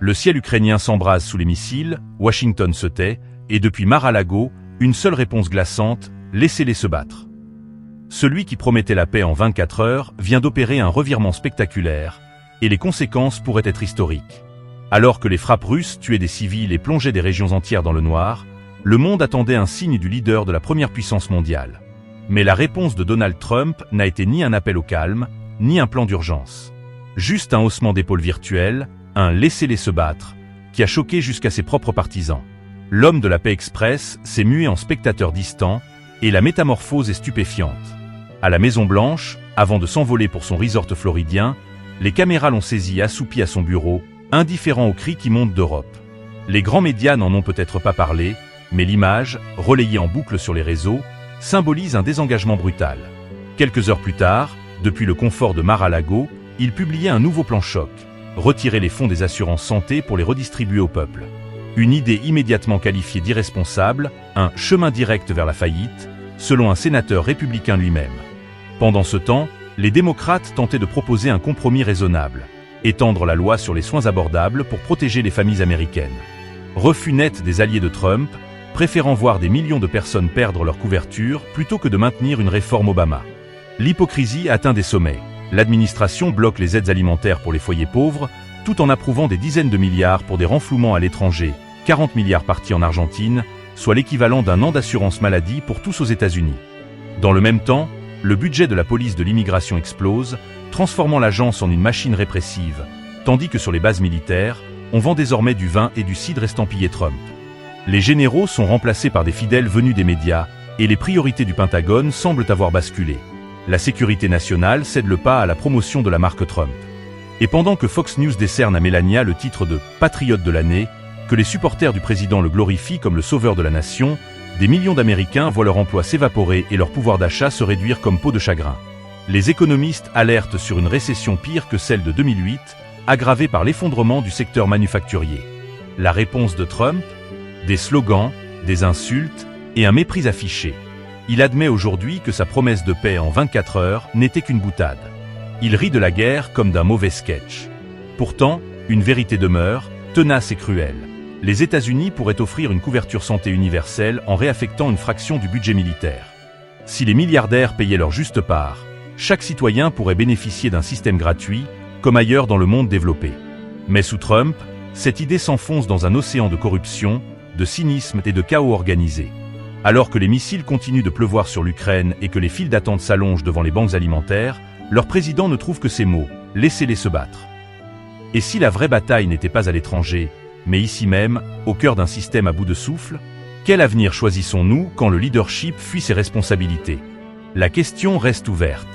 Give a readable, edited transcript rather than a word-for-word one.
Le ciel ukrainien s'embrase sous les missiles, Washington se tait, et depuis Mar-a-Lago, une seule réponse glaçante, laissez-les se battre. Celui qui promettait la paix en 24 heures vient d'opérer un revirement spectaculaire, et les conséquences pourraient être historiques. Alors que les frappes russes tuaient des civils et plongeaient des régions entières dans le noir, le monde attendait un signe du leader de la première puissance mondiale. Mais la réponse de Donald Trump n'a été ni un appel au calme, ni un plan d'urgence. Juste un haussement d'épaule virtuel, un « laissez-les se battre », qui a choqué jusqu'à ses propres partisans. L'homme de la paix express s'est mué en spectateur distant, et la métamorphose est stupéfiante. À la Maison-Blanche, avant de s'envoler pour son resort floridien, les caméras l'ont saisi assoupi à son bureau, indifférent aux cris qui montent d'Europe. Les grands médias n'en ont peut-être pas parlé, mais l'image, relayée en boucle sur les réseaux, symbolise un désengagement brutal. Quelques heures plus tard, depuis le confort de Mar-a-Lago, il publiait un nouveau plan choc, retirer les fonds des assurances santé pour les redistribuer au peuple. Une idée immédiatement qualifiée d'irresponsable, un chemin direct vers la faillite, selon un sénateur républicain lui-même. Pendant ce temps, les démocrates tentaient de proposer un compromis raisonnable, étendre la loi sur les soins abordables pour protéger les familles américaines. Refus net des alliés de Trump, préférant voir des millions de personnes perdre leur couverture plutôt que de maintenir une réforme Obama. L'hypocrisie atteint des sommets. L'administration bloque les aides alimentaires pour les foyers pauvres, tout en approuvant des dizaines de milliards pour des renflouements à l'étranger, 40 milliards partis en Argentine, soit l'équivalent d'un an d'assurance maladie pour tous aux États-Unis. Dans le même temps, le budget de la police de l'immigration explose, transformant l'agence en une machine répressive, tandis que sur les bases militaires, on vend désormais du vin et du cidre estampillé Trump. Les généraux sont remplacés par des fidèles venus des médias, et les priorités du Pentagone semblent avoir basculé. La sécurité nationale cède le pas à la promotion de la marque Trump. Et pendant que Fox News décerne à Melania le titre de « Patriote de l'année », que les supporters du président le glorifient comme le sauveur de la nation, des millions d'Américains voient leur emploi s'évaporer et leur pouvoir d'achat se réduire comme peau de chagrin. Les économistes alertent sur une récession pire que celle de 2008, aggravée par l'effondrement du secteur manufacturier. La réponse de Trump ? Des slogans, des insultes et un mépris affiché. Il admet aujourd'hui que sa promesse de paix en 24 heures n'était qu'une boutade. Il rit de la guerre comme d'un mauvais sketch. Pourtant, une vérité demeure, tenace et cruelle. Les États-Unis pourraient offrir une couverture santé universelle en réaffectant une fraction du budget militaire. Si les milliardaires payaient leur juste part, chaque citoyen pourrait bénéficier d'un système gratuit, comme ailleurs dans le monde développé. Mais sous Trump, cette idée s'enfonce dans un océan de corruption, de cynisme et de chaos organisé. Alors que les missiles continuent de pleuvoir sur l'Ukraine et que les files d'attente s'allongent devant les banques alimentaires, leur président ne trouve que ces mots « laissez-les se battre ». Et si la vraie bataille n'était pas à l'étranger, mais ici même, au cœur d'un système à bout de souffle, quel avenir choisissons-nous quand le leadership fuit ses responsabilités ? La question reste ouverte.